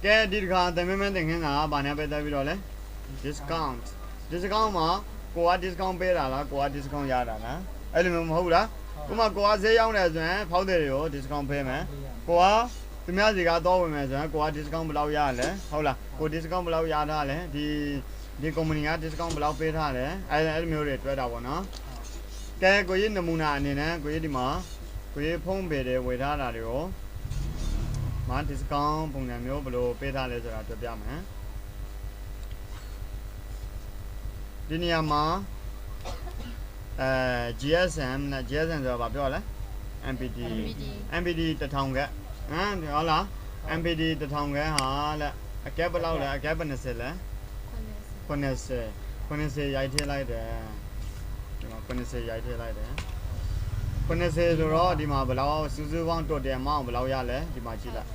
ကဲဒီတခါသမင်းမင်းတင်ခင်းတာဗာနဲ့ပဲတက်ပြီးတော့လဲ discount မှာကိုက discount ပေးတာလားကိုက discount ရတာလားအဲ့လိုမျိုးမဟုတ်လားဥမာကိုကဈေးရောက်တယ်ဆိုရင်ဖောက်တယ်တွေကို discount ပေးမယ်ကိုကသူများစီကတော့ဝင်မယ်ဆိုရင်ကိုက discount ဘယ်လောက်ရလဲဟုတ်လားကို discount ဘယ်လောက်ရထားလဲဒီ company က discount ဘယ်လောက်ပေးထားလဲအဲ့လိုမျိုးတွေတွဲတာပေါ့နော်ကဲကိုကြီးနမူနာအနေနဲ့ကိုကြီးဒီမှာကိုကြီးဖုံးပေတယ်ဝေထားတာတွေကိုမ discount ပုံစံမျိုးဘယ်လိုပေးထားလဲဆိုတာတွေ့ပြမယ်ဒီနေရာမှာGSM နဲ့ GSM ဆိုတာဘာပြောလဲ MPD 1000ကဟုတ်လား MPD 1000ကဟာလက်အကက်ဘယ်လောက်လဲအကက်ဘယ်20လဲ90ရိုက်ထည့်လိုက်တယ်ဒီမှာ90ရိုက်ထည့်လိုက်တယ်90ဆိုတော့ဒီမှာဘယ်လောက်စူးစူးပေါင်းတိုတယ်မအောင်ဘယ်လောက်ရလဲဒီမှာကြည့်လိုက်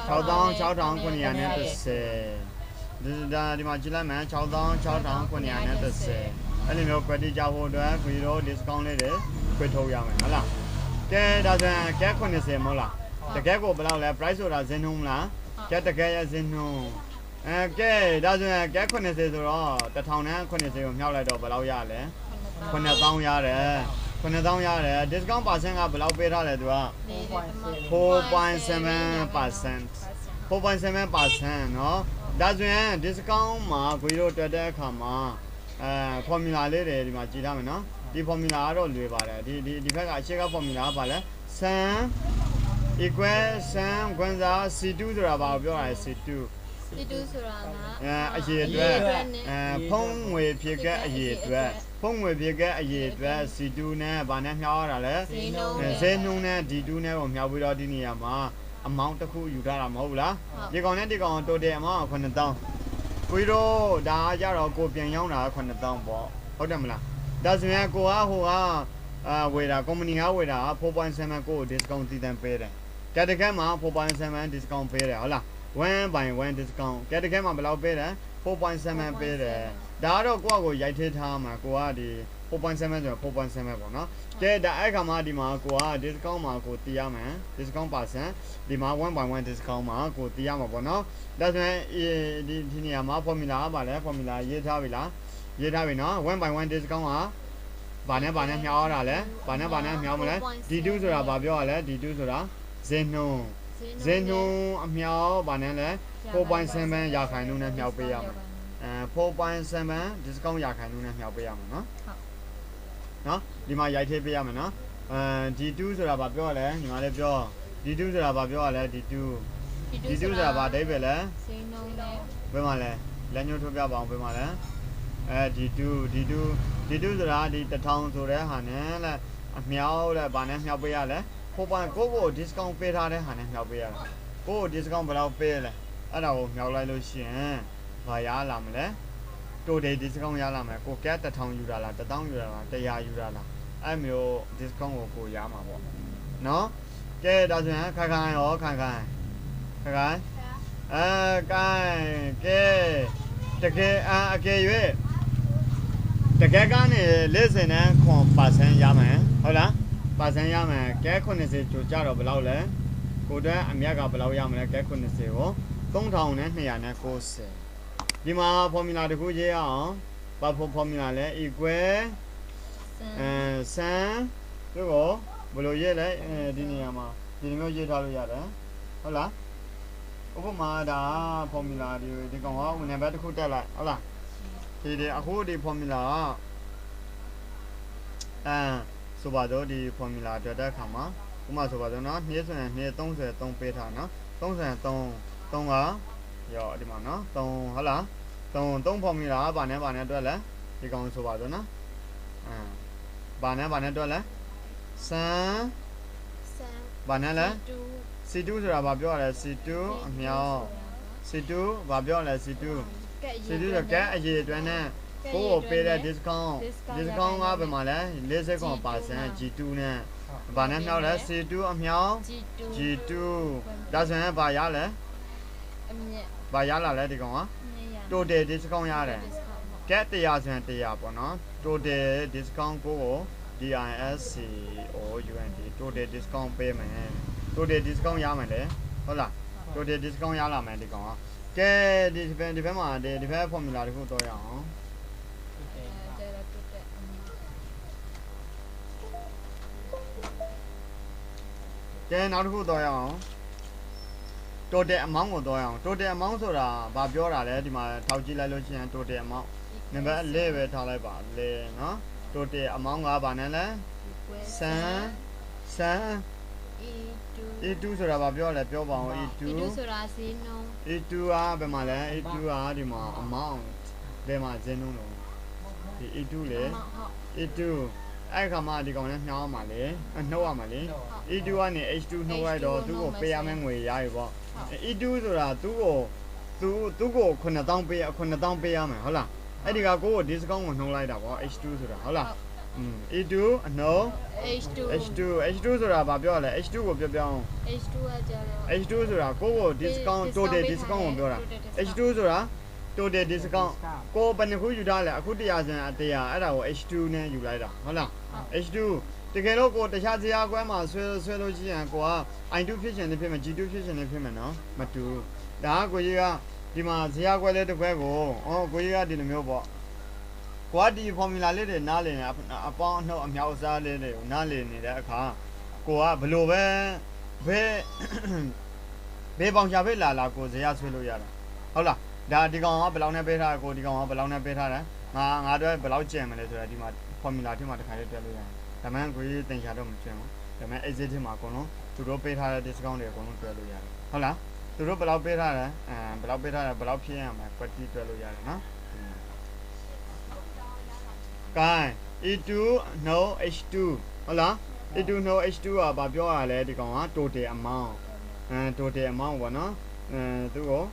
6,930ဒီမှာကြည့်လိုက်မယ်6,930အဲ့လိုမျိုး credit ကြဖို့အတွက်ကိုရော discount လေးတွေခွင့်ထုတ်ရမယ်ဟုတ်လားကဲဒါဆိုရင်ကဲ90မဟုတ်လားတကယ်ကိုဘယ်လောက်လဲ price ဆိုတာဈေးနှုန်းမလားကဲတကယ်ရဲ့ဈေးနှုန်းကဲဒါဆိုရင်ကဲ90ဆိုတော့1090ကိုမြောက်လိုက်တော့ဘယ်လောက်ရလဲ9,000ရတယ်9,000ရတယ် discount percent ကဘယ်လောက်ပေးထားလဲသူက 4.7% เนาะဒါဆိုရင် discount မှာကိုကြီးတို့တွက်တဲ့အခါမှာ formula လေးတွေဒီမှာကြည့်ထားမယ်နော်ဒီ formula ကတော့လွယ်ပါတယ်ဒီဘက်ကအရှိက formula ကဘာလဲ sum equal sum ခွန်းစား C2 ဆိုတာဘာကိုပြောတာလဲ C2 ဆိုတာကအ ရေအတွက်ဖုံးငွေဖြစ်ကအရေအတွက်ဖုံးငွေဖြစ်ကအရေအတွက် C2 နဲ့ဘာနဲ့မြောက်ရတာလဲဈေးနှုန်းနဲ့ D2 နဲ့ကိုမြောက်ပြီးတော့ဒီနေရာမှာ amount တစ်ခုယူထားတာမဟုတ်ဘူးလားဒီကောင်နဲ့ဒီကောင် total amount 9,000ကိုကြီးတို့ဒါကြတော့ကိုပြန်ရောက်တာ9,000ပေါ့ဟုတ်တယ်မလားဒါဆိုရင်ကိုကဟိုကဝေတာ company ကဝေတာ 4.7 ကို discount တည်တံပေးတယ်ကဲတကယ်မှာ 4.7 discount ပေးတယ်ဟုတ်လား1 by 1 discount ကဲတကယ်မှာဘယ်လောက်ပေးတယ် 4.7 ပေးတယ်ဒါကတော့ကိုယ့်အကိုရိုက်ထည့်ထားမှာကိုကဒီ 4.7 ဆိုတော့ 4.7 ပေါ့နော်ကဲဒါအဲ့ခါမှာဒီမှာကိုက discount မှာကိုတည်ရမယ် discount percent ဒီမှာ1 by 1 discount မှာကိုတည်ရမှာပေါ့နော်ဒါဆိုရင်ဒီနေရာမှာ formula ကပါလဲ formula ရေးထားပြီလားရေးထားပြီနော်1 by 1 discount ကဘာနဲ့မြောက်ရတာလဲဘာနဲ့မြောက်မလဲ D2 ဆိုတာဘာပြောရလဲ D2 ဆိုတာဈေးနှုန်းအမြောက်ဘာနဲ့လဲ 4.7 ရာခိုင်နှုန်းနဲ့မြောက်ပေးရမယ်4.7 discount ရာခိုင်နှုန်းနဲ့မြောက်ပေးရမှာနော်ဒီမှာရိုက်ထည့်ပေးရမယ်နော်D2 ဆိုတာဘာပြောရလဲညီမလေးပြော D2 ဆိုတာဘာပြောရလဲ D2 ဆိုတာဘာအဓိပ္ပာယ်လဲဈေးနှုန်းနဲ့ဘယ်မှာလဲလက်ညှိုးထိုးပြပါအောင်ဘယ်မှာလဲD2 ဆိုတာဒီ1000ဆိုတဲ့ဟာနဲ့လဲအမြောက်လဲဘာနဲ့မြောက်ပေးရလဲ4.9ကို discount ပေးထားတဲ့ဟာနဲ့မြောက်ပေးရတာကို discount ဘယ်လောက်ပေးလဲအဲ့ဒါကိုမြောက်လိုက်လို့ရှိရင်ဘာရလာမလဲ total discount ရလာမယ်ကိုကဲ1000ယူတာလား1000ယူတာလား100ယူတာလားအဲ့မျိုး discount ကိုရမှာပေါ့နော်ကဲဒါဆိုရင်ခိုင်ရောခိုင်ကဲတကယ်အကယ်၍တကယ်ကနေ40နဲ့% ရမယ်ဟုတ်လား% ရမယ်ကဲ90ကျိုကြတော့ဘယ်လောက်လဲကိုအတွက်အမြတ်ကဘယ်လောက်ရမလဲကဲ90ကို3,290ဒီမှာ formula တခုရေးအောင်ဘာ formula လဲ equal စံတို့ကိုဘယ်လိုရေးလဲဒီနေရာမှာဒီလိုမျိုးရေးထားလို့ရတယ်ဟုတ်လားဥပမာဒါ formula ဒီကောင်ကနံပါတ်တစ်ခုတက်လိုက်ဟုတ်လားဒီအခုဒီ formula ဆိုပါတော့ဒီ formula တက်တဲ့အခါမှာဥပမာဆိုပါတော့နော်2ဆိုရင်233ပေးထားနော်3ကရောဒီမှာနော်3ဟုတ်လား3 formula ကဘာနဲ့တွက်လဲဒီကောင်ဆိုပါတော့နော်ဘာနဲ့တွက်လဲစံဘာနဲ့လဲ C2 ဆိုတာဘာပြောရလဲ C2 အမြောက် C2 ဘာပြောရလဲ C2 ဆိုကဲအရေအတွက်နဲ့ကိုကိုပေးတဲ့ discount ကဘယ်မှာလဲ40% G2 နဲ့ဘာနဲ့မြောက်လဲ C2 အမြောက် G2 ဒါဆိုရင်ဘာရလဲဘာရလာလဲဒီကောင်က total discount ရတယ်ကဲ100ဆိုရင်100ပေါ့နော် total discount ကို DISCOUNT total discount ပေးမယ် total discount ရမယ်လေဟုတ်လား တိုတယ် discount ရလာမယ်ဒီကောင်ကဲဒီဘက်မှာဒီဘက် formula တခုတော့ရအောင် ကျတော့တူတဲ့ ကဲနောက်တစ်ခုတော့ရအောင် total amount ကိုတော့ရအောင် total amount ဆိုတာဘာပြောတာလဲဒီမှာထောက်ကြည့်လိုက်လို့ရှိရင် total amount နံပါတ်4ပဲထားလိုက်ပါလေနော် total amount ကဘာနဲ့လဲစံ E2 ဆိုတာဘာပြောလဲပြောပါအောင် E2 ဆိုတာဈေးနှုန်း E2 ကဘယ်မှာလဲ E2 ကဒီမှာ amount ဘယ်မှာဈေးနှုန်းလို့ဒီ E2 လေ E2 အဲ့ခါမှဒီကောင်နဲ့နှောင်းမှာလေနှုတ်ရမှာလေ E2 ကနေ H2 နှုတ်လိုက်တော့သူ့ကိုပေးရမယ့်ငွေရပြီပေါ့ E2 ဆိုတာသူ့ကို9000ပေး9000ပေးရမယ်ဟုတ်လားအဲ့ဒီကကိုကို discount ကိုနှုတ်လိုက်တာပေါ့ H2 ဆိုတာဟုတ်လားE2 အနှုတ် H2 ဆိုတာဘာပြောလဲ H2 ကိုပြောင်း H2 ကကျတော့ H2 ဆိုတာကိုကို discount total discount ကိုပြောတာ H2 ဆိုတာ total discount ကိုဘယ်နှခုယူထားလဲအခု100စံ100အဲ့ဒါကို H2 နဲ့ယူလိုက်တာဟုတ်လား H2 တကယ်လို့ကိုတခြားဇာတ်ကွဲမှာဆွဲလို့ရှိရင်ကိုက I2 ဖြစ်ရှင်နေဖြစ်မယ် G2 ဖြစ်ရှင်နေဖြစ်မယ်နော်မတူဒါကကိုကြီးကဒီမှာဇာတ်ကွဲလေးတစ်ခွဲကိုကိုကြီးကဒီလိုမျိုးပေါ့ကိုကဒီ formula လေးတွေနားလည်နေအပေါင်းအနှုတ်အမြောက်အစားလေးတွေကိုနားလည်နေတဲ့အခါကိုကဘလို့ပဲဘေးပေါင်ချပေးလာကိုဇာတ်ဆွဲလို့ရတာဟုတ်လားဒါဒီကောင်ကဘယ်လောက်နဲ့ပေးထားကိုဒီကောင်ကဘယ်လောက်နဲ့ပေးထားတယ်ငါတို့ဘယ်လောက်ကျန်မလဲဆိုတာဒီမှာ formula ထဲမှာတစ်ခါလေးတွက်လို့ရတယ်ဒါမှမဟုတ်ကိုကြီးတင်ချတော့မကျန်ဘူးဒါမှမဟုတ် exit ထဲမှာအကုန်လုံးသူတို့ပေးထားတဲ့ discount တွေအကုန်လုံးတွက်လို့ရတယ်ဟုတ်လားသူတို့ဘယ်လောက်ပေးထားလဲဘယ်လောက်ပေးထားလဲဘယ်လောက်ဖြစ်ရမှာ quantity တွက်လို့ရတယ်နော်Kai E2 no H2 ဟုတ်လား E2 no H2 ကဘာပြောရလဲဒီကောင်က total amount total amount ပေါ့နော်သူကို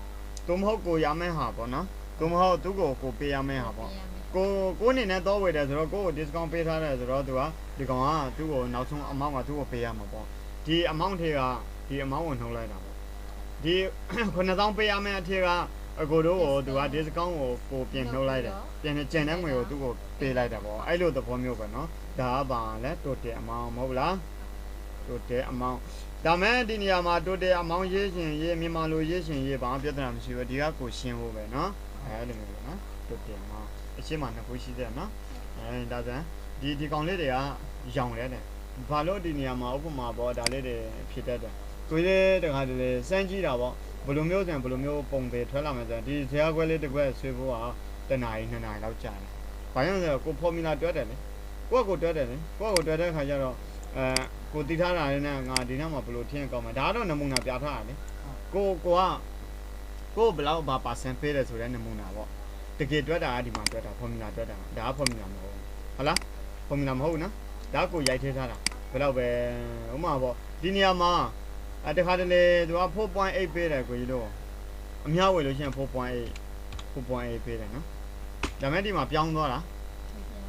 သူမဟုတ်ကိုရမယ့်ဟာပေါ့နော်သူမဟုတ်သူကိုပေးရမယ့်ဟာပေါ့ကိုအနေနဲ့တော့ဝယ်တယ်ဆိုတော့ကို discount ပေးထားတယ်ဆိုတော့သူကဒီကောင်ကသူ့ကိုနောက်ဆုံး amount ကသူ့ကိုပေးရမှာပေါ့ဒီ amount ထဲကဒီ amount ကိုနှုတ်လိုက်တာပေါ့ဒီ9000ပေးရမယ့်အထက်ကအကိုတို့ကိုသူက discount ကိုပြင်နှုတ်လိုက်တယ်ပြင်ကျန်တဲ့ငွေကိုသူ့ကိုပေးလိုက်တာပေါ့အဲ့လိုသဘောမျိုးပဲနော်ဒါကပါလဲ total amount မဟုတ်လား total amount ဒါမဲ့ဒီနေရာမှာ total amount ရေးရှင်ရေးမြန်မာလိုရေးရှင်ရေးဘာမှပြဿနာမရှိဘူးဒီကကိုရှင်းဖို့ပဲနော်အဲ့လိုမျိုးပဲနော် total amount အရှင်းမှာနှစ်ခုရှိတယ်နော်ဒါဆိုဒီကောင်လေးတွေကရောင်တယ်ဘာလို့ဒီနေရာမှာဥပမာပေါ့ဒါလေးတွေဖြစ်တတ်တယ်ကိုလေးတခါတလေစမ်းကြည့်တာပေါ့ဘယ်လိုမျိုးဆိုရင်ဘယ်လိုမျိုးပုံပေထွက်လာမှဆိုရင်ဒီဇာတ်ခွဲလေးတစ်ခွက်ဆွေးဖို့က1နာရီ2နာရီလောက်ကြာတယ်ဘာကြောင့်လဲကို formula တွက်တယ်လေကိုတွက်တယ်လေကိုတွက်တဲ့ခါကျတော့ကိုတည်ထားတာလေးနဲ့ငါဒီနောက်မှာဘယ်လိုထင်းကောင်းမှာဒါတော့နမူနာပြထားတာလေကိုဘယ်လောက်ဘာ percent ပေးတယ်ဆိုတဲ့နမူနာပေါ့တကယ်တွက်တာကဒီမှာတွက်တာ formula တွက်တာဒါက formula မဟုတ်ဟုတ်လား formula မဟုတ်နော်ဒါကိုရိုက်ထည့်ထားတာဘယ်လောက်ပဲဥမာပေါ့ဒီနေရာမှာတခါတလေသူက 4.8 ပေးတယ်ကိုကြီးတို့အများဝယ်လို့ရှိရင် 4.8 ပေးတယ်နော်ဒါမဲ့ဒီမှာပြောင်းသွားတာ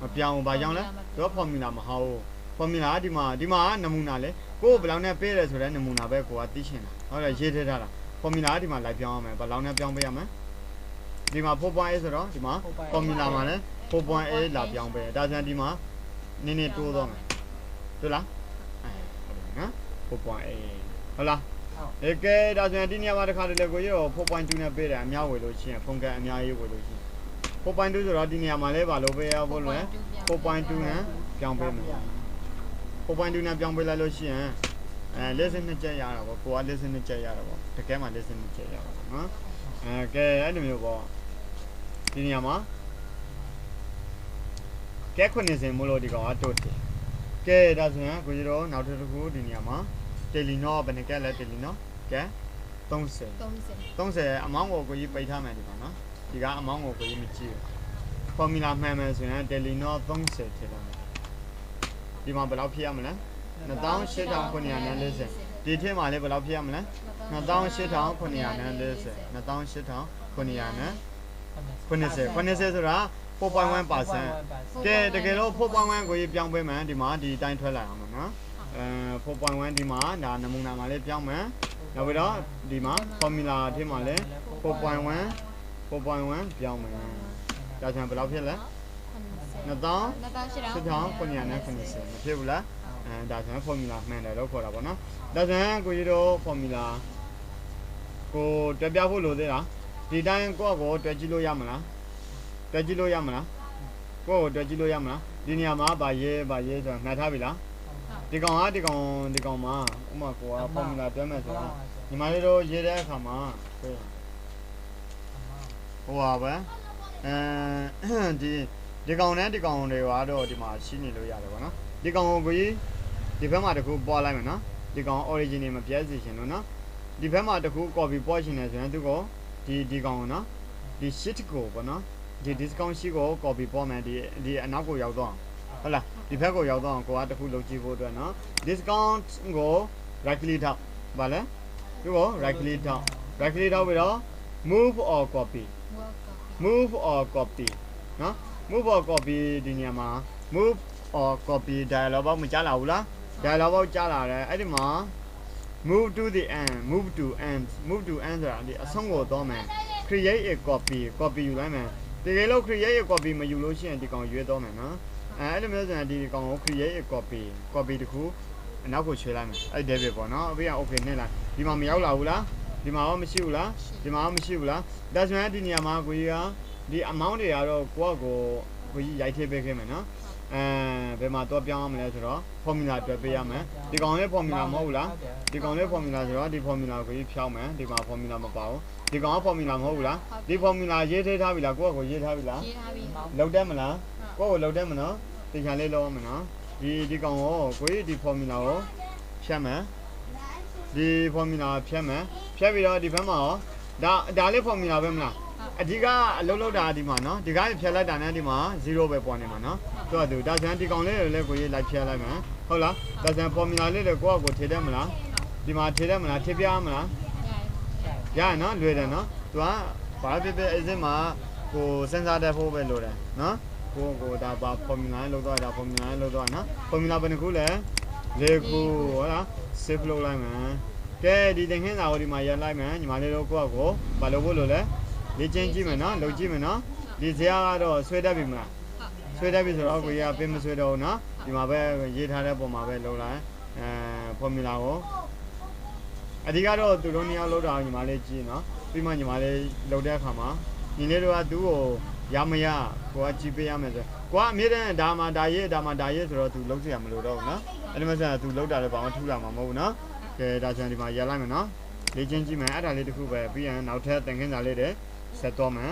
မပြောင်းဘူးဘာကြောင့်လဲသူက formula မဟုတ်ဘူး formula ကဒီမှာနမူနာလေကိုဘယ်လောက်နဲ့ပေးတယ်ဆိုတဲ့နမူနာပဲကိုကသိချင်တာဟုတ်တယ်ရေးထည့်ထားတာ formula ကဒီမှာလိုက်ပြောင်းရမယ်ဘယ်လောက်နဲ့ပြောင်းပေးရမလဲဒီမှာ 4.8 ဆိုတော့ဒီမှာ formula မှာလည်း 4.8 လာပြောင်းပေးဒါဆိုရင်ဒီမှာနည်းနည်းတိုးသွားမယ်ဟုတ်လားနော် 4.8 ဟုတ်လားကဲဒါဆိုရင်ဒီနေရာမှာတစ်ခါတလေကိုရော 4.2 နဲ့ပေးတယ်အများဝယ်လို့ရှိရင်ဖုန်းကန်အများကြီးဝယ်လို့ရှိရင် 4.2 ဆိုတော့ဒီနေရာမှာလည်းဘာလို့ပေးရဖို့လဲ 4.2 နဲ့ပြောင်းပေးမယ် 4.2 နဲ့ပြောင်းပေးလိုက်လို့ရှိရင်lesson 2ချက်ရတာပေါ့ကိုက lesson 2ချက်ရတာပေါ့တကယ်မှ lesson 2ချက်ရတာပေါ့နော်ကဲအဲ့လိုမျိုးပေါ့ဒီနေရာမှာကဲ90မို့လို့ဒီကောင်ကတိုးတယ်ကဲဒါဆိုရင်ကိုကြီးတော့နောက်တစ်ခုဒီနေရာမှာတယ်လီနောဘယ်နှကဲလဲတယ်လီနောကဲ30အမောင်းကိုကြီးပိတ်ထားမယ်ဒီကောင်နော်ဒီကအမောင်းကိုကြီးမကြည့်ဘူး formula မှန်မယ်ဆိုရင်တယ်လီနော30ထည့်လိုက်မယ်ဒီမှာဘယ်လောက်ဖြစ်ရမလဲ28,940ဒီထည့်မှာလည်းဘယ်လောက်ဖြစ်ရမလဲ28,940 28,940ဆိုတာ 4.1% ကဲတကယ်လို့ 4.1 ကိုကြီးပြောင်းပေးမယ်ဒီမှာဒီအတိုင်းထွက်လာအောင်နော်4.1 ဒီမှာဒါနမူနာမှာလေးပြောင်းမယ်နောက်ပြီးတော့ဒီမှာ formula ထဲမှာလည်း 4.1 ပြောင်းမယ်ဒါဆိုရင်ဘယ်လောက်ဖြစ်လဲ28,940မဖြစ်ဘူးလားဒါဆိုရင် formula မှန်တယ်လို့ခေါ်တာပေါ့နော်ဒါဆိုရင်ကိုကြီးတို့ formula ကိုတွက်ပြဖို့လိုသေးလားဒီတိုင်းကိုယ့်ကိုတွက်ကြည့်လို့ရမလားတွက်ကြည့်လို့ရမလားကိုယ့်ကိုတွက်ကြည့်လို့ရမလားဒီနေရာမှာဗာရေးဆိုမှတ်ထားပြီလားဒီကောင်မှာဥမာကိုကဖော်မူလာတွက်မယ်ဆိုတာညီမလေးတို့ရေးတဲ့အခါမှာဟိုပါပဲဒီကောင်နဲ့ဒီကောင်တွေကတော့ဒီမှာရှိနေလို့ရတယ်ပေါ့နော်ဒီကောင်ကိုကြီးဒီဘက်မှာတခုပွားလိုက်မယ်နော်ဒီကောင် origin တွေမပြည့်စုံရှင်လို့နော်ဒီဘက်မှာတခု copy ပွားရှင်နေဆိုရင်သူကဒီကောင်ကိုနော်ဒီ sheet ကိုပေါ့နော်ဒီ discount sheet ကို copy ပွားမယ်ဒီအနောက်ကိုရောက်တော့ဟုတ်လားဒီဘက်ကိုရောက်တော့ကိုကတခုလုပ်ကြည့်ဖို့အတွက်နော် discount ကို right click ထောက်ဗာလဲသူကို right click ထောက်ပြီးတော့ move or copy နော် move or copy ဒီနေရာမှာ move or copy dialog box မကြားလာဘူးလား dialog box ကြားလာတယ်အဲ့ဒီမှာ move to the end move to end ဆိုတာဒီအဆုံးကိုတော့မယ် create a copy ယူလိုက်မယ်တကယ်လို့ create a copy မယူလို့ရှိရင်ဒီကောင်ရွေးတော့မယ်နော်အဲ့လိုမျိုးဆိုရင်ဒီကောင်ကို create a copy တခုအနောက်ကိုချွေလိုက်မယ်အဲ့ဒီပဲပေါ့နော်အဖေက okay နဲ့လားဒီမှာမရောက်လာဘူးလားဒီမှာရောမရှိဘူးလားဒါဆိုရင်ဒီနေရာမှာကိုကြီးကဒီ amount တွေကတော့ကိုကြီးရိုက်ထည့်ပေးခဲ့မယ်နော်ဘယ်မှာတော့ပြောင်းရမလဲဆိုတော့ formula အတွက်ပေးရမယ်ဒီကောင်လေး formula မဟုတ်ဘူးလားဒီကောင်လေး formula ဆိုတော့ဒီ formula ကိုကြီးဖြောင်းမယ်ဒီမှာ formula မပါဘူးဒီကောင်က formula မဟုတ်ဘူးလားဒီ formula ရေးထည့်ထားပြီလားကိုရေးထားပြီလားလောက်တယ်မလားကိုလောက်တယ်မနော်ဒီခံလေးလောက်ရမယ်နော်ဒီကောင်ကိုကြီးဒီ formula ကိုဖြတ်မယ်ဒီ formula ဖြတ်ပြီးတော့ဒီဘက်မှာရောဒါလေး formula ပဲမလားအဓိကအလုပ်လုပ်တာဒီမှာနော်ဒီကဖြတ်လိုက်တာနဲ့ဒီမှာ0ပဲပေါ်နေမှာနော်သူဒါဆိုရင်ဒီကောင်လေးလည်းကိုရေးလိုက်ဖြတ်လိုက်မယ်ဟုတ်လားဒါဆိုရင် formula လေးလည်းကိုထည့်တယ်မလားဒီမှာထည့်တယ်မလားထည့်ပြရမလားရရနော်လွယ်တယ်နော်သူကဘာဖြစ်ဖြစ်အစင်းမှာကိုစဉ်းစားတတ်ဖို့ပဲလိုတယ်နော်ကိုဒါပါ formula လောက်တော့ဒါ formula လောက်တော့နော် formula ဘယ်နှခုလဲ၄ခုဟုတ်လား save လုပ်လိုက်မယ်ကဲဒီသင်ခန်းစာကိုဒီမှာရလိုက်မယ်ညီမလေးတို့ကိုဘာလုပ်ဖို့လိုလဲလေ့ကျင့်ကြည့်မယ်နော်လုပ်ကြည့်မယ်နော်ဒီဇာတ်ကတော့ဆွဲတတ်ပြီမလားဆွဲတတ်ပြီဆိုတော့ကိုရပင်းမဆွဲတော့ဘူးနော်ဒီမှာပဲရေးထားတဲ့ပုံမှာပဲလုပ်လိုက်formula ကိုအဓိကတော့သူတို့နှစ်ယောက်လုပ်တာညီမလေးကြည့်နော်ပြီးမှညီမလေးလုပ်တဲ့အခါမှာညီလေးတို့ကသူ့ကိုရမရကိုကကြည့်ပေးရမယ်ဆိုကိုကအမြဲတမ်းဒါမှဒါရေးဆိုတော့သူလုပ်เสียမလို့တော့ဘူးနော်အဲ့ဒီမှာဆိုသူလုပ်တာလည်းဘာမှထူလာမှာမဟုတ်ဘူးနော်ကဲဒါဆိုရင်ဒီမှာရလိုက်မယ်နော်လေ့ကျင့်ကြည့်မယ်အဲ့ဒါလေးတစ်ခုပဲပြီးရင်နောက်ထပ်သင်ခန်းစာလေးတွေဆက်တော့မယ်